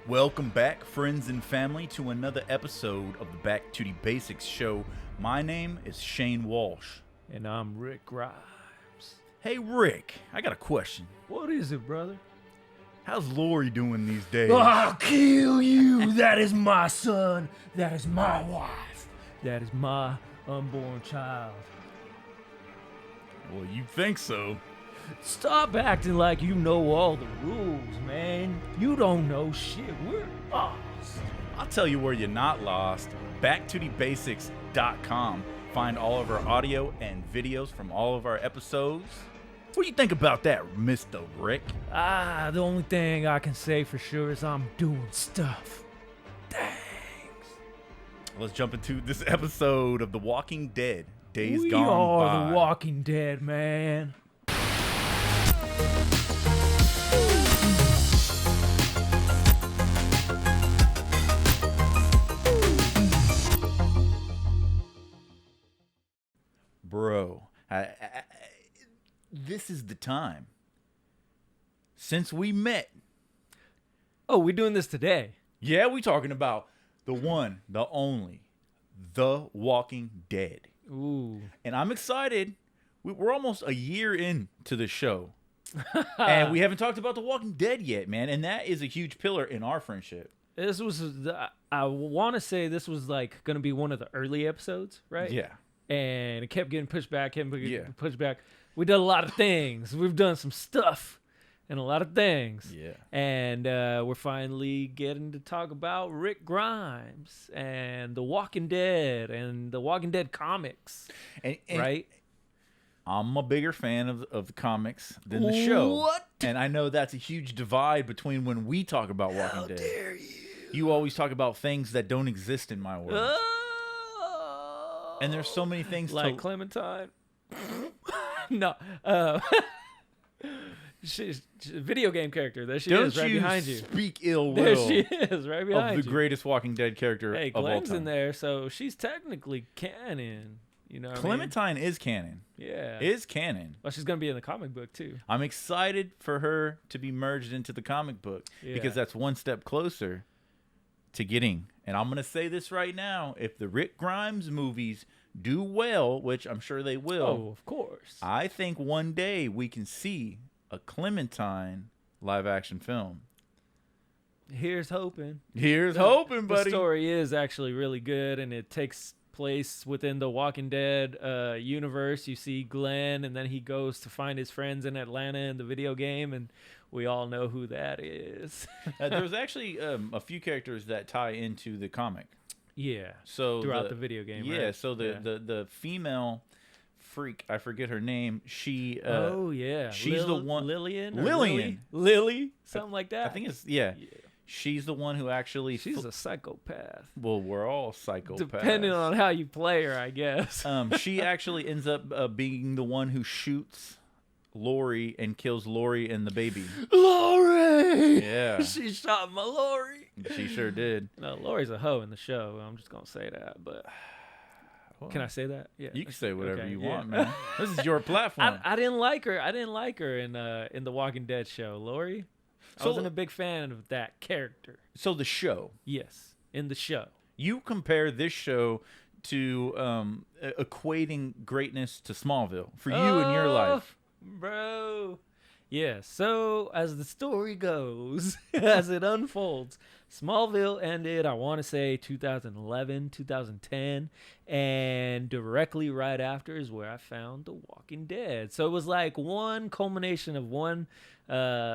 Welcome back, friends and family, to another episode of the Back to the Basics show. My name is Shane Walsh. And I'm Rick Grimes. Hey, Rick, I got a question. What is it, brother? How's Lori doing these days? I'll kill you. That is my son. That is my wife. That is my unborn child. Well, you think so. Stop acting like you know all the rules, man. You don't know shit. We're lost. I'll tell you where you're not lost. BackToTheBasics.com. Find all of our audio and videos from all of our episodes. What do you think about that, Mr. Rick? The only thing I can say for sure is I'm doing stuff. Thanks. Let's jump into this episode of The Walking Dead. Days We Gone are By. the Walking Dead, man. Bro, this is the time. Since we met. Oh, we're doing this today. Yeah, we talking about the one, the only, The Walking Dead. Ooh. And I'm excited. We're almost a year into the show. And we haven't talked about The Walking Dead yet, man. And that is a huge pillar in our friendship. This was, I want to say this was like going to be one of the early episodes, right? Yeah. And it kept getting pushed back, Yeah. pushed back. We did a lot of things. We've done some stuff and a lot of things. Yeah. And we're finally getting to talk about Rick Grimes and The Walking Dead and The Walking Dead comics, And right? I'm a bigger fan of the comics than the show. What? And I know that's a huge divide between when we talk about Walking How Dead. dare you? You always talk about things that don't exist in my world. Oh. And there's so many things like Clementine. No, she's a video game character. There she Don't is, right you behind you. speak ill There will she is, right behind of the you. greatest Walking Dead character Hey, of all Glenn's time. in there, so she's technically canon. You know what Clementine is canon. I mean? Yeah. Is canon. Well, she's gonna be in the comic book too. I'm excited for her to be merged into the comic book because that's one step closer to getting. And I'm going to say this right now. If the Rick Grimes movies do well, which I'm sure they will. Oh, of course. I think one day we can see a Clementine live action film. Here's hoping. Here's hoping, buddy. The story is actually really good, and it takes place within the Walking Dead universe. You see Glenn, and then he goes to find his friends in Atlanta in the video game, and we all know who that is. There's actually a few characters that tie into the comic. Yeah. So throughout the video game, yeah. right? So the female freak, I forget her name. She. Oh yeah. She's the one. Lillian. Lily. Something like that. I think it's yeah. She's the one who actually. She's a psychopath. Well, we're all psychopaths. Depending on how you play her, I guess. She actually ends up being the one who shoots Lori and kills Lori and the baby. Lori! Yeah. She shot my Lori. She sure did. No, Lori's a hoe in the show. I'm just going to say that, but... Well, can I say that? Yeah. You can say whatever okay, you yeah. want, man. This is your platform. I didn't like her. I didn't like her in the Walking Dead show. Lori? I So- wasn't a big fan of that character. So the show. Yes, in the show. You compare this show to equating greatness to Smallville for you in your life. Bro. Yeah, so as the story goes, as it unfolds, Smallville ended, I want to say 2011, 2010, and directly right after is where I found The Walking Dead. So it was like one culmination of one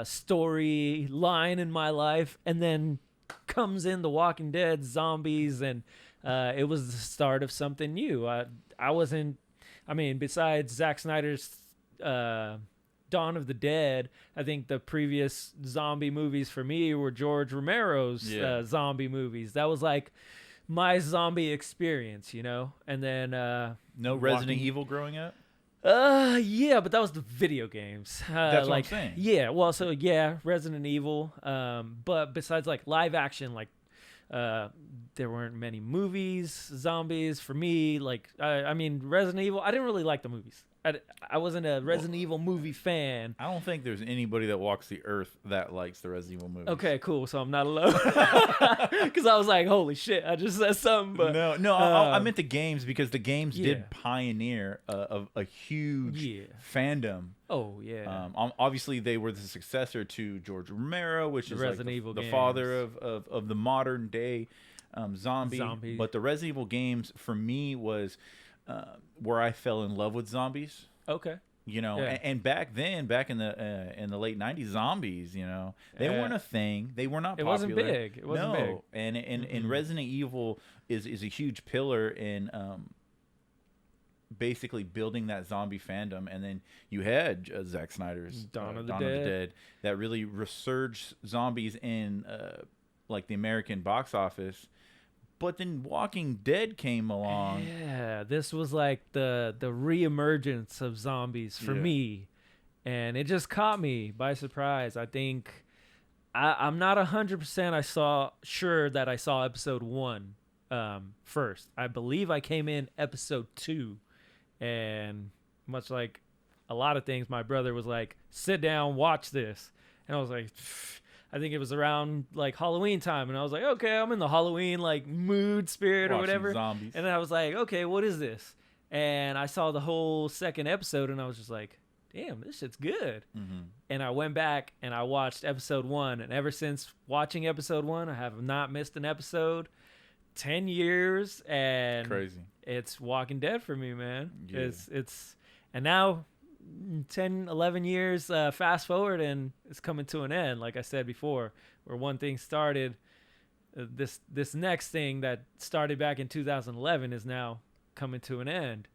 story line in my life, and then comes in The Walking Dead, zombies, and it was the start of something new. Besides Zack Snyder's Dawn of the Dead, I think the previous zombie movies for me were George Romero's zombie movies. That was like my zombie experience, you know? And then No Resident Evil growing up? Yeah, but that was the video games. That's what I'm saying. Yeah, well, so yeah, Resident Evil. But besides like live action, like there weren't many movies, zombies for me. Like, Resident Evil, I didn't really like the movies. I wasn't a Resident Evil movie fan. I don't think there's anybody that walks the earth that likes the Resident Evil movies. Okay, cool. So I'm not alone. Because I was like, holy shit, I just said something. But no, I meant the games, because the games Yeah. did pioneer a huge fandom. Oh yeah. Obviously, they were the successor to George Romero, which The is Resident like Evil the games. father of the modern day zombie. But the Resident Evil games for me was where I fell in love with zombies. Okay. You know, Yeah. and back then, back in the late '90s, zombies, you know, they weren't a thing. They were not popular. It wasn't big. It wasn't big. And Resident Evil is a huge pillar in basically building that zombie fandom. And then you had Zack Snyder's Dawn of the Dead that really resurged zombies in like the American box office. But then Walking Dead came along. Yeah, this was like the reemergence of zombies for me, and it just caught me by surprise. I think I'm not 100% sure that I saw episode 1 first. I believe I came in episode 2, and much like a lot of things, my brother was like, "Sit down, watch this," and I was like. I think it was around like Halloween time, and I was like, okay, I'm in the Halloween like mood, spirit, or Watching whatever. zombies. And then I was like, okay, what is this? And I saw the whole second episode, and I was just like, damn, this shit's good. Mm-hmm. And I went back and I watched episode 1, and ever since watching episode 1, I have not missed an episode. 10 years, and Crazy. It's Walking Dead for me, man. Yeah. It's and now 10, 11 years fast forward, and it's coming to an end. Like I said before, where one thing started, this next thing that started back in 2011 is now coming to an end.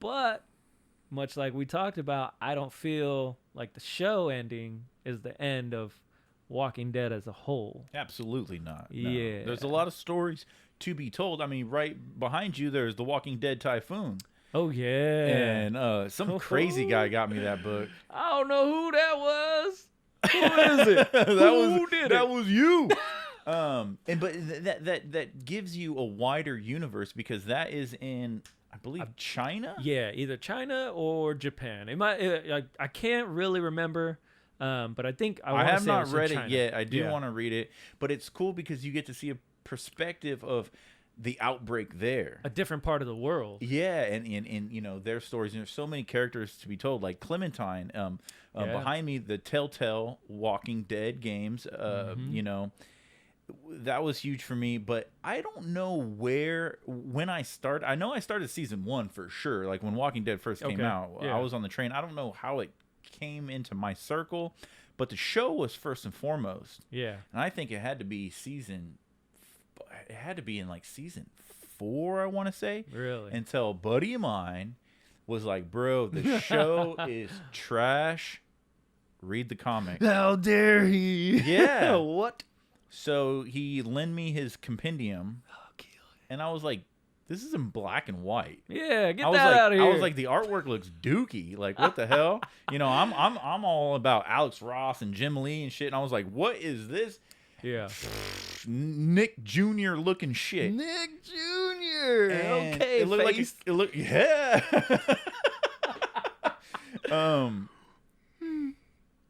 But much like we talked about, I don't feel like the show ending is the end of Walking Dead as a whole. Absolutely not. No. Yeah. There's a lot of stories to be told. I mean, right behind you, there's The Walking Dead Typhoon. Oh, yeah. And some crazy guy got me that book. I don't know who that was. Who is it? Who did it? That was you. But that gives you a wider universe, because that is in, I believe, China. Yeah, either China or Japan. It might. I can't really remember. But I think I have not read China. it yet. I do want to read it, but it's cool because you get to see a perspective of the outbreak there, a different part of the world. Yeah, and you know, their stories. And there's so many characters to be told, like Clementine. Behind me, the Telltale Walking Dead games. You know, that was huge for me. But I don't know when I started. I know I started season 1 for sure. Like when Walking Dead first came out, I was on the train. I don't know how it came into my circle, but the show was first and foremost. Yeah, and I think it had to be in like season 4, I want to say. Really? Until a buddy of mine was like, bro, the show is trash. Read the comic. How dare he? Yeah. What? So he lent me his compendium. And I was like, this is in black and white. Yeah, get that out of here. I was like, the artwork looks dookie. Like, what the hell? You know, I'm all about Alex Ross and Jim Lee and shit. And I was like, what is this? Yeah. Nick Jr. looking shit. Nick Jr. And okay, it looked face. like it looked, yeah.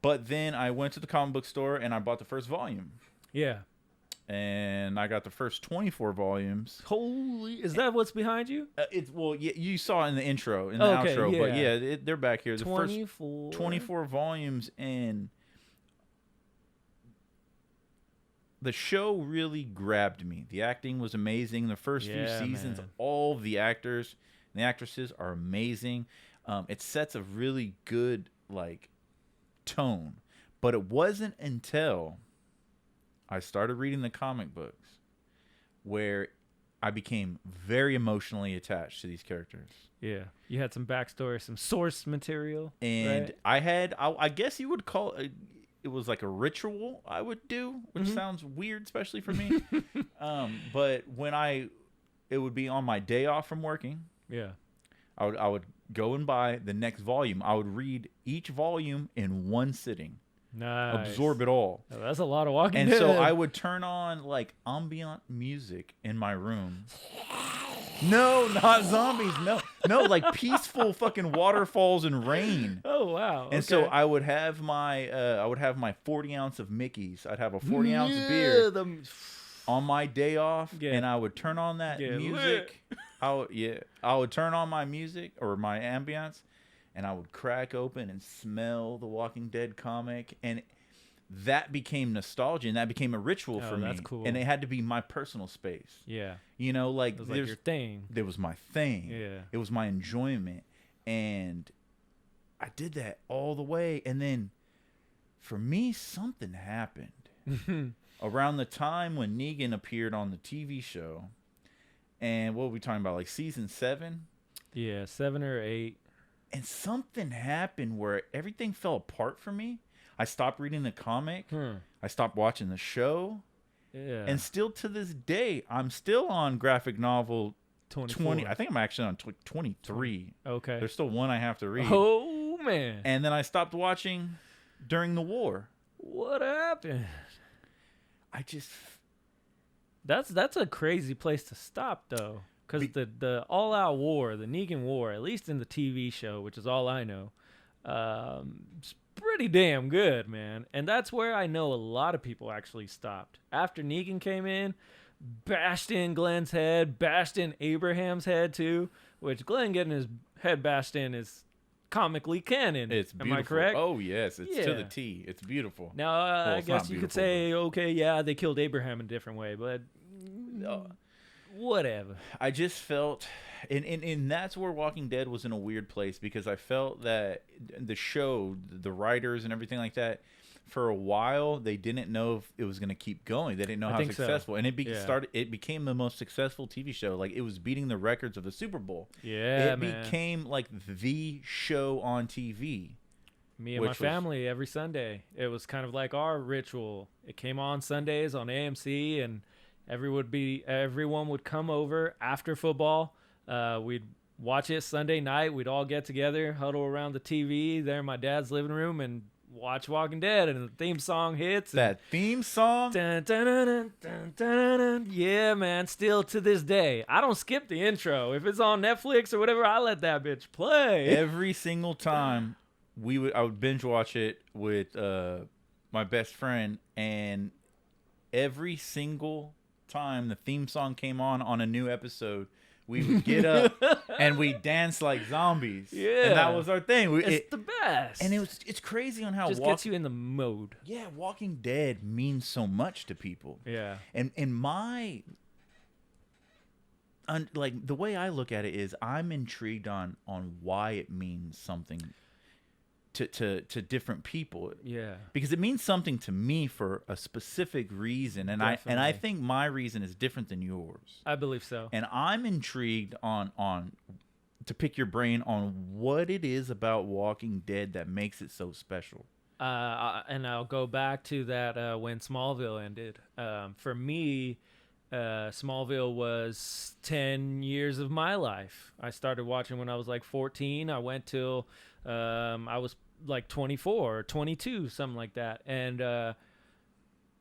But then I went to the comic book store and I bought the first volume. Yeah. And I got the first 24 volumes. Holy, is that what's behind you? It's yeah, you saw in the intro, in the outro, but yeah, they're back here. The 24. first 24 volumes, and the show really grabbed me. The acting was amazing. The first few seasons, all of the actors and the actresses are amazing. It sets a really good like tone, but it wasn't until I started reading the comic books where I became very emotionally attached to these characters. Yeah, you had some backstory, some source material, and right? I guess you would call it was like a ritual I would do, which sounds weird, especially for me. But it would be on my day off from working. Yeah, I would go and buy the next volume. I would read each volume in one sitting. Nice. Absorb it all. Oh, that's a lot of Walking Dead. And so I would turn on like ambient music in my room. No, not zombies. No, like peaceful fucking waterfalls and rain. Oh wow. And so I would have my 40 ounce of Mickey's. I'd have a 40 ounce beer on my day off, and I would turn on that music. I would turn on my music or my ambience, and I would crack open and smell the Walking Dead comic, and that became nostalgia, and that became a ritual for me. That's cool. And it had to be my personal space. Yeah. You know, like, it was like your thing. It was my thing. Yeah. It was my enjoyment. And I did that all the way. And then for me, something happened around the time when Negan appeared on the TV show. And what were we talking about? Like season 7? Yeah, 7 or 8. And something happened where everything fell apart for me. I stopped reading the comic. I stopped watching the show. Yeah. And still to this day, I'm still on graphic novel 20. I think I'm actually on 23. Okay. There's still one I have to read. Oh, man. And then I stopped watching during the war. What happened? That's a crazy place to stop, though. Because the all-out war, the Negan war, at least in the TV show, which is all I know, it's pretty damn good, man. And that's where I know a lot of people actually stopped. After Negan came in, bashed in Glenn's head, bashed in Abraham's head, too, which Glenn getting his head bashed in is comically canon. It's beautiful. Am I correct? Oh, yes. It's to the T. It's beautiful. Now, I guess you could say, okay, yeah, they killed Abraham in a different way, but whatever. I just felt, and that's where Walking Dead was in a weird place, because I felt that the show, the writers and everything like that, for a while they didn't know if it was going to keep going. They didn't know how successful, and it became the most successful TV show. Like, it was beating the records of the Super Bowl. Yeah, it became like the show on TV. Me and my family every Sunday. It was kind of like our ritual. It came on Sundays on AMC, and everyone would come over after football. We'd watch it Sunday night. We'd all get together, huddle around the TV there in my dad's living room, and watch Walking Dead. And the theme song hits. That theme song? Dun, dun, dun, dun, dun, dun, dun. Yeah, man. Still to this day, I don't skip the intro. If it's on Netflix or whatever, I let that bitch play. Every single time I would binge watch it with my best friend, and every single time the theme song came on a new episode, we would get up and we dance like zombies. Yeah, and that was our thing. It's the best, and it's crazy on how just gets you in the mode. Yeah, Walking Dead means so much to people. Yeah, and like the way I look at it is, I'm intrigued on why it means something to different people. Yeah, because it means something to me for a specific reason, and I think my reason is different than yours. I believe so. And I'm intrigued on to pick your brain on what it is about Walking Dead that makes it so special. And I'll go back to that when Smallville ended. For me, Smallville was 10 years of my life. I started watching when I was like 14. I went till I was like 24 or 22, something like that. And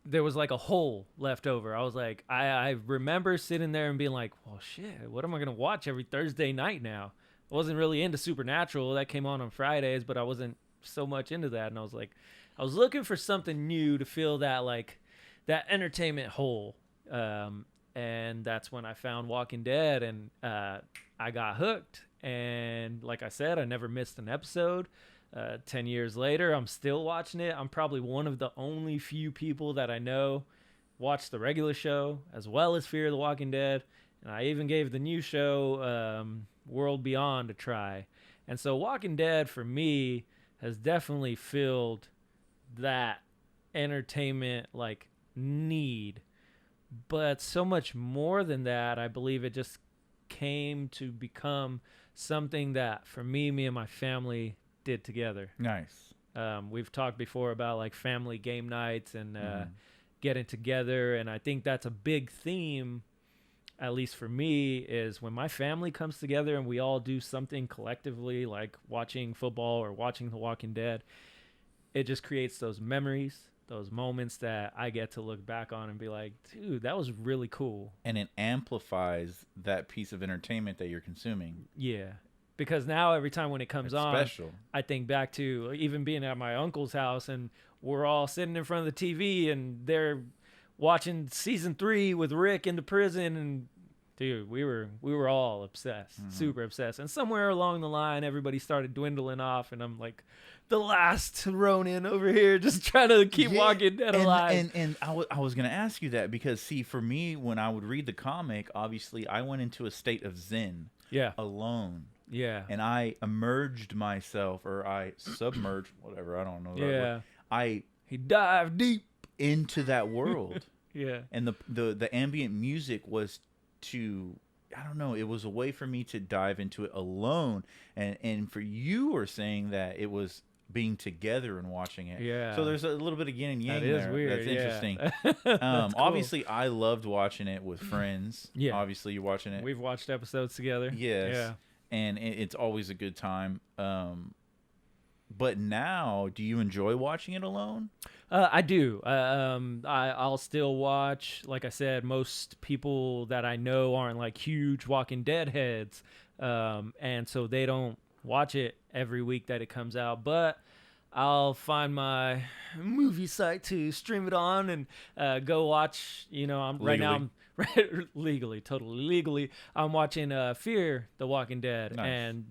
there was like a hole left over. I was like, I remember sitting there and being like, well, shit, what am I going to watch every Thursday night now? I wasn't really into Supernatural. That came on Fridays, but I wasn't so much into that. And I was like, I was looking for something new to fill that, like, that entertainment hole. And that's when I found Walking Dead, and I got hooked. And like I said, I never missed an episode. 10 years later, I'm still watching it. I'm probably one of the only few people that I know watch the regular show as well as Fear the Walking Dead. And I even gave the new show, World Beyond, a try. And so Walking Dead, for me, has definitely filled that entertainment, like, need. But so much more than that, I believe it just came to become something that, for me and my family did together. Nice. We've talked before about like family game nights and getting together, and I think that's a big theme, at least for me, is when my family comes together and we all do something collectively, like watching football or watching The Walking Dead. It just creates those memories those moments that I get to look back on and be like, dude, that was really cool. And it amplifies that piece of entertainment that you're consuming. Yeah. Because now every time when it comes on, special. I think back to even being at my uncle's house and we're all sitting in front of the TV and they're watching season 3 with Rick in the prison, and dude, we were all obsessed, super obsessed. And somewhere along the line, everybody started dwindling off, and I'm like, the last Ronin over here, just trying to keep Walking Dead alive. And I was gonna ask you that because see, for me, when I would read the comic, obviously I went into a state of zen, alone. Yeah. And I immersed myself, or I submerged, whatever, I don't know. He dived deep into that world. Yeah. And the ambient music was I don't know, it was a way for me to dive into it alone. And for you were saying that it was being together and watching it. Yeah. So there's a little bit of yin and yang that is there. Weird. That's interesting. That's cool. Obviously, I loved watching it with friends. Yeah. Obviously, you're watching it. We've watched episodes together. Yes. Yeah. And it's always a good time. But now, do you enjoy watching it alone? I do. I'll still watch. Like I said, most people that I know aren't like huge Walking Dead heads, and so they don't watch it every week that it comes out. But I'll find my movie site to stream it on and go watch. You know, right now I'm totally legally. I'm watching Fear the Walking Dead, and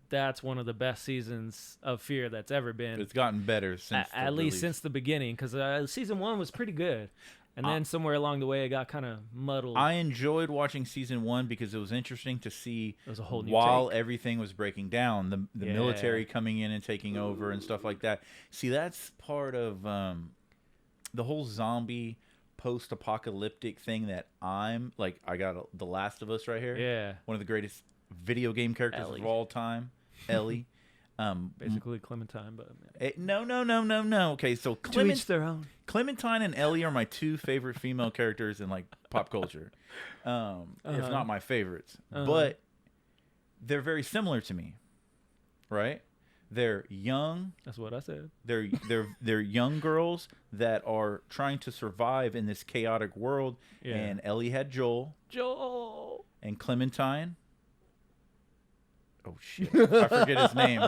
that's one of the best seasons of Fear that's ever been. It's gotten better since at least since the beginning, because season 1 was pretty good, and then somewhere along the way it got kind of muddled. I enjoyed watching season 1 because it was interesting to see it was a whole new while take. Everything was breaking down, the military coming in and taking over and stuff like that. See, that's part of the whole zombie post-apocalyptic thing that I'm like. I got The Last of Us right here. Yeah, one of the greatest video game characters of all time, Ellie. Basically Clementine, but no. Okay, so to each their own. Clementine and Ellie are my 2 favorite female characters in like pop culture, if not my favorites. But they're very similar to me, right? They're young. That's what I said. They're young girls that are trying to survive in this chaotic world. Yeah. And Ellie had Joel, and Clementine. Oh shit! I forget his name.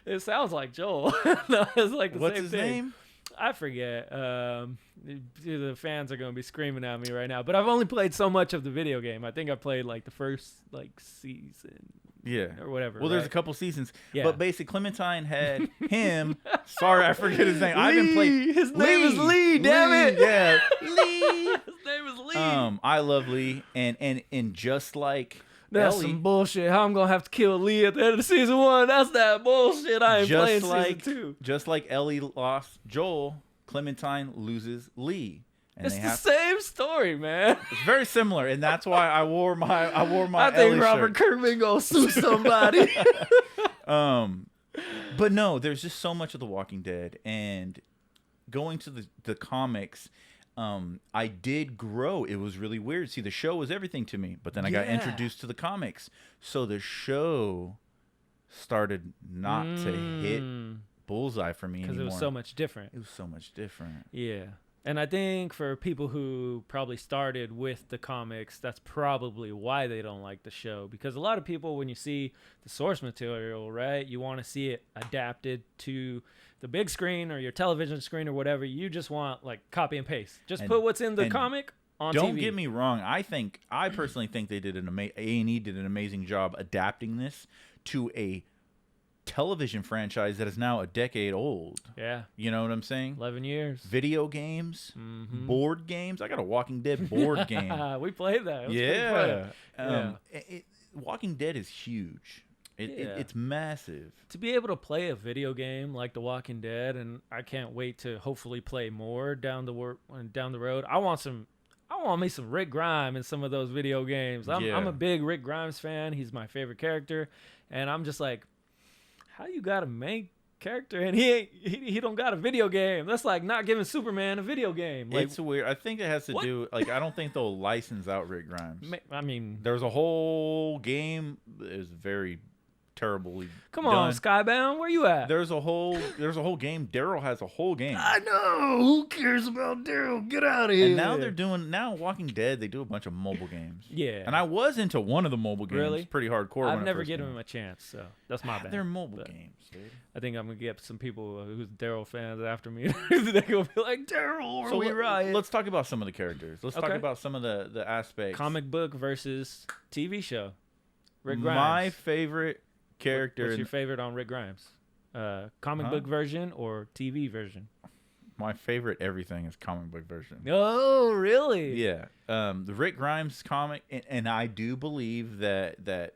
It sounds like Joel. No, it's like the what's same his thing. name? I forget. The fans are gonna be screaming at me right now. But I've only played so much of the video game. I think I played like the first season. Yeah. Or whatever. Well, there's a couple seasons. Yeah. But basically, Clementine had him. Sorry, I forget his name. Lee. I haven't played. His name is Lee. Damn it. Yeah. Lee. His name is Lee. I love Lee, and just like. That's Ellie, some bullshit. How I'm gonna have to kill Lee at the end of season 1? That's that bullshit. I ain't playing season 2. Just like Ellie lost Joel, Clementine loses Lee. And it's the same story, man. It's very similar, and that's why I wore my I think Ellie Robert shirt. Kirkman gonna sue somebody. But no, there's just so much of The Walking Dead, and going to the comics. I did grow. It was really weird. See, the show was everything to me, but then I got introduced to the comics. So the show started not to hit bullseye for me anymore. Because it was so much different. It was so much different. Yeah. And I think for people who probably started with the comics, that's probably why they don't like the show. Because a lot of people, when you see the source material, right, you want to see it adapted to the big screen or your television screen or whatever. You just want like copy and paste. Just put what's in the comic on don't TV. Get me wrong. I personally think they did A&E did an amazing job adapting this to a television franchise that is now a decade old. Yeah. You know what I'm saying? 11 years. Video games, board games. I got a Walking Dead board game. We played that. It was Walking Dead is huge. It's massive. To be able to play a video game like The Walking Dead, and I can't wait to hopefully play more down the road. I want me some Rick Grimes in some of those video games. I'm a big Rick Grimes fan. He's my favorite character, and I'm just like, how you got a main character and he don't got a video game? That's like not giving Superman a video game. Like, it's weird. I think it has to do like I don't think they'll license out Rick Grimes. I mean, there's a whole game that is very terribly Come on, done. Skybound, where you at? There's a whole game. Daryl has a whole game. I know. Who cares about Daryl? Get out of here. And now they're doing Walking Dead. They do a bunch of mobile games. Yeah. And I was into one of the mobile games. Really? Pretty hardcore. I've never given him a chance, so that's my bad. They're mobile But games, dude. I think I'm gonna get some people who's Daryl fans after me. They're gonna be like, Daryl, or we riot. Let's talk about some of the characters. Let's talk Okay. about some of the aspects. Comic book versus TV show. Rick Grimes. My favorite character. What's your favorite on Rick Grimes? Comic book version or TV version? My favorite everything is comic book version. Oh, really? Yeah. The Rick Grimes comic, and I do believe that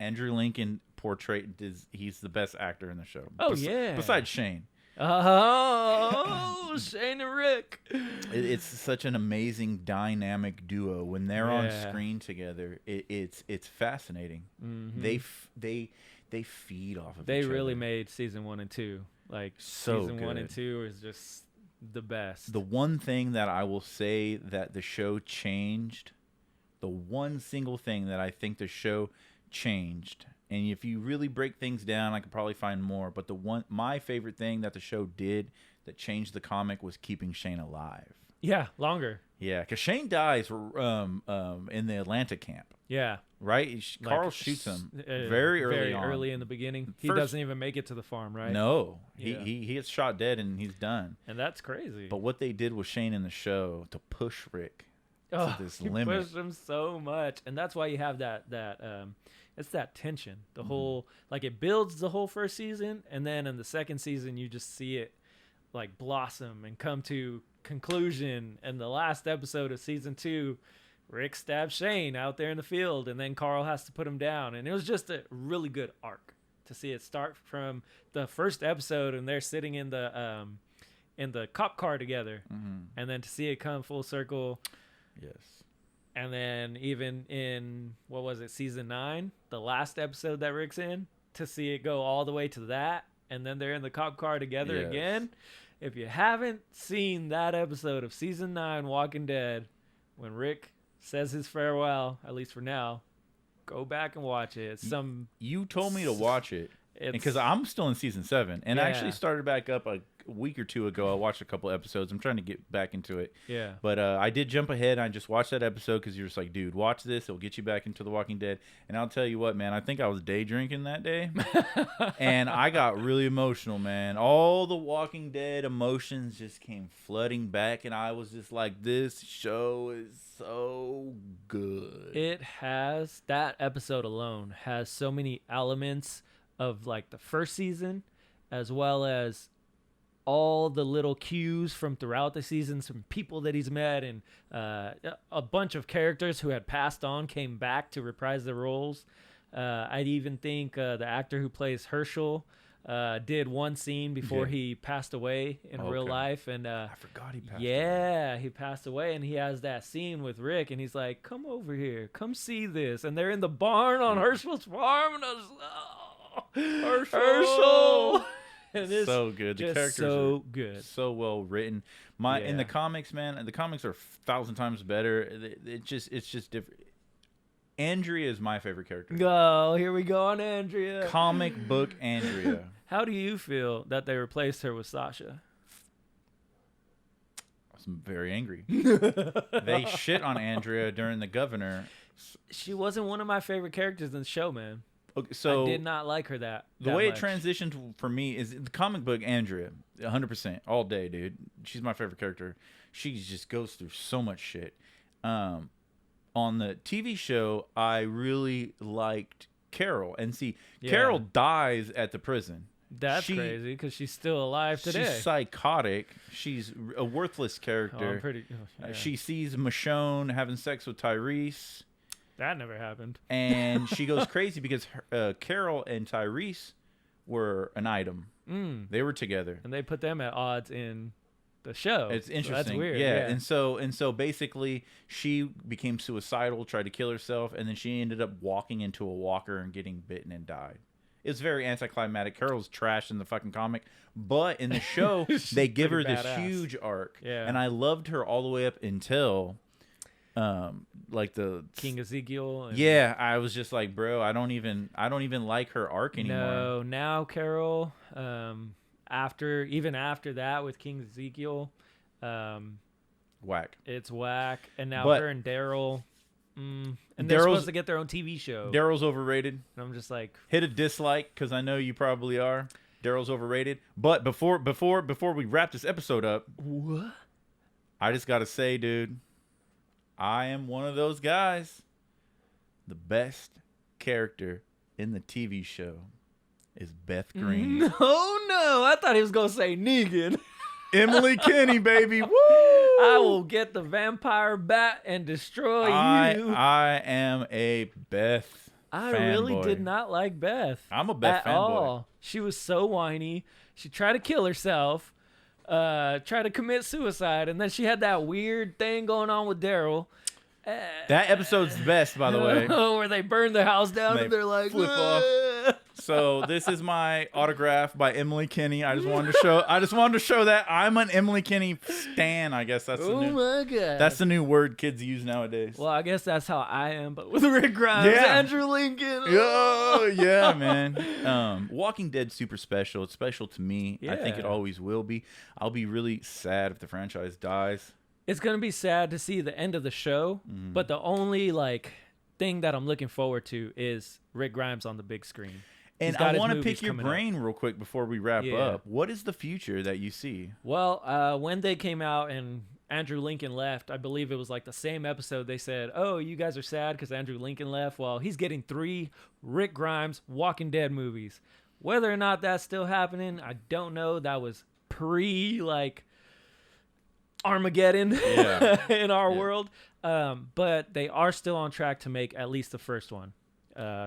Andrew Lincoln portrayed he's the best actor in the show. Oh, yeah. Besides Shane. Oh, Shane and Rick. It's such an amazing dynamic duo when they're on screen together. It's fascinating. Mm-hmm. They feed off of They each other. really made season 1 and 2. Like So season 1 good. and 2 is just the best. The one thing that I will say that the show changed, the one single thing that I think the show changed, and if you really break things down, I could probably find more, but my favorite thing that the show did that changed the comic was keeping Shane alive. Yeah, longer. Yeah, because Shane dies in the Atlanta camp. Yeah. Right? Carl shoots him very early on. Early in the beginning. He First- doesn't even make it to the farm, right? No. Yeah. He gets shot dead and he's done. And that's crazy. But what they did with Shane in the show to push Rick to this he limit. pushed him so much. And that's why you have that it's that tension. The whole, like, it builds the whole first season, and then in the second season you just see it like blossom and come to conclusion. And the last episode of season 2, Rick stabs Shane out there in the field, and then Carl has to put him down. And it was just a really good arc to see it start from the first episode, and they're sitting in the cop car together, and then to see it come full circle. Yes. And then even in, what was it, season 9, the last episode that Rick's in, to see it go all the way to that, and then they're in the cop car together again. If you haven't seen that episode of season 9 Walking Dead, when Rick says his farewell, at least for now, go back and watch it. It's You told me to watch it because I'm still in season 7, and I actually started back up a week or two ago. I watched a couple episodes. I'm trying to get back into it. Yeah. But I did jump ahead. I just watched that episode because you're just like, dude, watch this. It'll get you back into The Walking Dead. And I'll tell you what, man, I think I was day drinking that day. And I got really emotional, man. All the Walking Dead emotions just came flooding back. And I was just like, this show is so good. It has, that episode alone has so many elements of like the first season, as well as all the little cues from throughout the season, some people that he's met, and a bunch of characters who had passed on came back to reprise their roles. I'd even think the actor who plays Herschel did one scene before he passed away in real life. And I forgot he passed away. He passed away, and he has that scene with Rick, and he's like, come over here, come see this. And they're in the barn on Herschel's farm, and I was Herschel! And it's so good. The characters so are good, so well written. In the comics, man, the comics are 1,000 times better. It's just different. Andrea is my favorite character. Oh, here we go on Andrea. Comic book Andrea. How do you feel that they replaced her with Sasha? I was very angry. They shit on Andrea during The Governor. She wasn't one of my favorite characters in the show, man. Okay, so I did not like her that the way much. it transitioned for me is the comic book Andrea, 100% all day, dude. She's my favorite character. She just goes through so much shit. On the TV show, I really liked Carol, and Carol dies at the prison. That's crazy because she's still alive today. She's psychotic. She's a worthless character. She sees Michonne having sex with Tyrese. That never happened. And she goes crazy because Carol and Tyrese were an item. They were together. And they put them at odds in the show. It's interesting. So that's weird. Yeah. And so basically she became suicidal, tried to kill herself, and then she ended up walking into a walker and getting bitten and died. It's very anticlimactic. Carol's trash in the fucking comic, but in the show they give her this huge arc. Yeah. And I loved her all the way up until like the King Ezekiel. And yeah, I was just like, bro, I don't even like her arc anymore. No, now Carol, after that with King Ezekiel, whack. it's whack. And now But her and Daryl, and they're supposed to get their own TV show. Daryl's overrated. And I'm just like, Hit a dislike because I know you probably are. Daryl's overrated. But before we wrap this episode up, what? I just gotta say, dude, I am one of those guys. The best character in the TV show is Beth Green. No, I thought he was gonna say Negan. Emily Kinney, baby. Woo! I will get the vampire bat and destroy you. I am a Beth. I fanboy. really did not like Beth. I'm a Beth at fanboy. all. She was so whiny. She tried to kill herself, tried to commit suicide, and then she had that weird thing going on with Daryl. That episode's the best, by the way. Where they burn the house down and they're like, flip off. So this is my autograph by Emily Kinney. I just wanted to show that I'm an Emily Kinney stan. I guess that's my god, that's the new word kids use nowadays. Well, I guess that's how I am, but with Rick Grimes, Andrew Lincoln. Oh yeah, man. Walking Dead super special. It's special to me. I think it always will be. I'll be really sad if the franchise dies. It's gonna be sad to see the end of the show, but the only thing that I'm looking forward to is Rick Grimes on the big screen. And I want to pick your brain real quick before we wrap up. What is the future that you see? Well, when they came out and Andrew Lincoln left, I believe it was like the same episode. They said, "Oh, you guys are sad because Andrew Lincoln left." Well, he's getting 3 Rick Grimes Walking Dead movies. Whether or not that's still happening, I don't know. That was pre Armageddon in our world. But they are still on track to make at least the first one.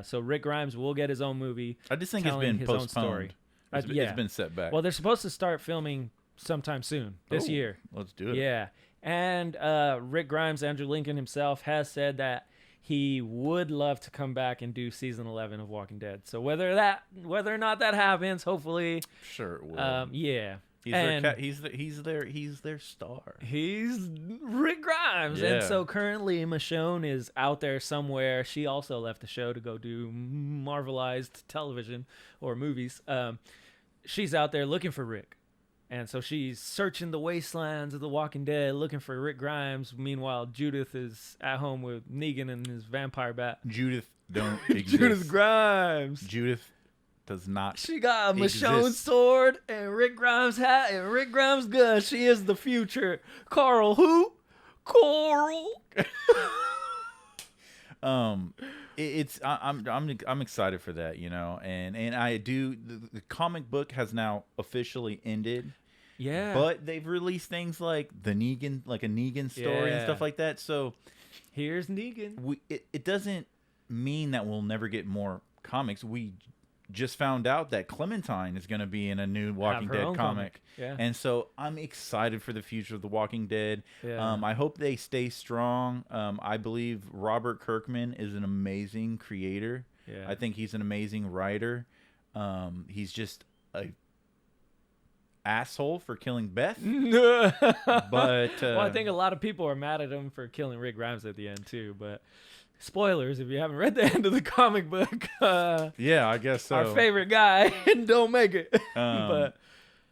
So Rick Grimes will get his own movie. I just think it's been postponed. It's been set back. Well, they're supposed to start filming sometime soon this year. Let's do it. Yeah. And Rick Grimes, Andrew Lincoln himself, has said that he would love to come back and do season 11 of Walking Dead. So whether or not that happens, hopefully, sure it will. Yeah. He's their star. He's Rick Grimes. And so currently Michonne is out there somewhere. She also left the show to go do Marvelized television or movies. She's out there looking for Rick. And so she's searching the wastelands of The Walking Dead looking for Rick Grimes. Meanwhile, Judith is at home with Negan and his vampire bat. Judith don't exist. Judith Grimes. Judith does not. She got a Michonne sword and Rick Grimes hat and Rick Grimes gun. She is the future. Carl who? Coral. I'm excited for that, and I do. The comic book has now officially ended. Yeah. But they've released things like a Negan story and stuff like that. So here's Negan. It doesn't mean that we'll never get more comics. We just found out that Clementine is going to be in a new Walking Dead comic. Yeah. And so I'm excited for the future of The Walking Dead. Yeah. I hope they stay strong. I believe Robert Kirkman is an amazing creator. Yeah. I think he's an amazing writer. He's just a asshole for killing Beth. But well, I think a lot of people are mad at him for killing Rick Grimes at the end too, but spoilers if you haven't read the end of the comic book. Yeah, I guess so. Our favorite guy don't make it.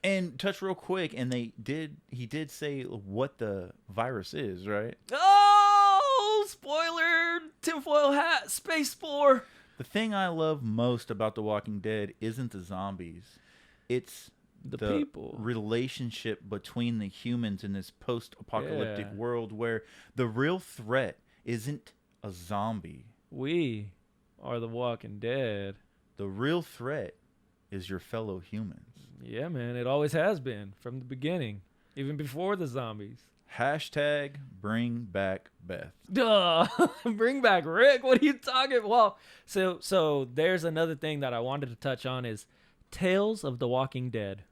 And touch real quick, and he did say what the virus is, right? Oh, spoiler! Tinfoil hat, space spore. The thing I love most about The Walking Dead isn't the zombies. It's the people. Relationship between the humans in this post-apocalyptic world where the real threat isn't a zombie. We are The Walking Dead. The real threat is your fellow humans. Yeah, man. It always has been from the beginning, even before the zombies. Hashtag bring back Beth. Duh. Bring back Rick. What are you talking about? Well, so there's another thing that I wanted to touch on is Tales of the Walking Dead.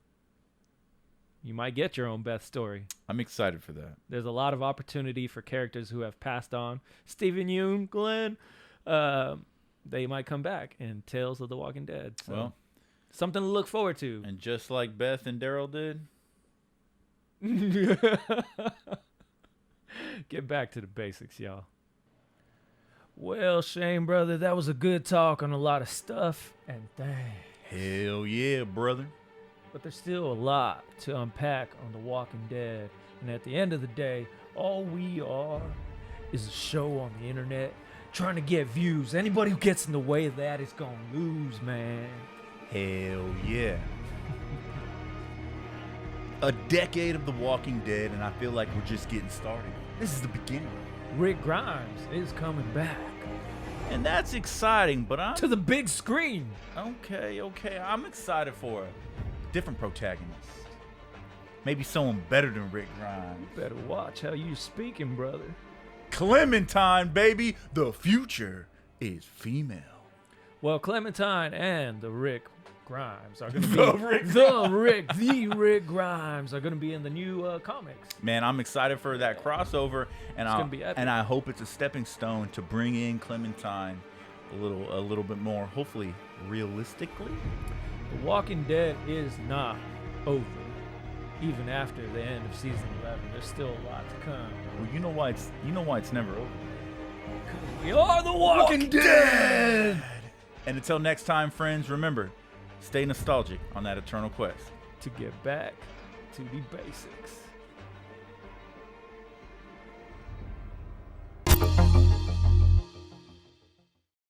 You might get your own Beth story. I'm excited for that. There's a lot of opportunity for characters who have passed on. Stephen Yeun, Glenn, they might come back in Tales of the Walking Dead. So, well, something to look forward to. And just like Beth and Daryl did. Get back to the basics, y'all. Well, Shane, brother, that was a good talk on a lot of stuff, and dang. Hell yeah, brother. But there's still a lot to unpack on The Walking Dead, and at the end of the day, all we are is a show on the internet trying to get views. Anybody who gets in the way of that is gonna lose, man. Hell yeah. A decade of The Walking Dead, and I feel like we're just getting started. This is the beginning. Rick Grimes is coming back. And that's exciting, but I'm... To the big screen. Okay. I'm excited for a different protagonist. Maybe someone better than Rick Grimes. You better watch how you speaking, brother. Clementine, baby. The future is female. Well, Clementine and the Rick Grimes are going to be the Rick Grimes are going to be in the new comics. Man, I'm excited for that crossover, and It's gonna be epic. I hope it's a stepping stone to bring in Clementine a little bit more, hopefully realistically. The Walking Dead is not over. Even after the end of season 11, there's still a lot to come. Well, you know why it's never over. Because we are the Walking Dead. And until next time, friends, remember, stay nostalgic on that eternal quest To get back to the basics.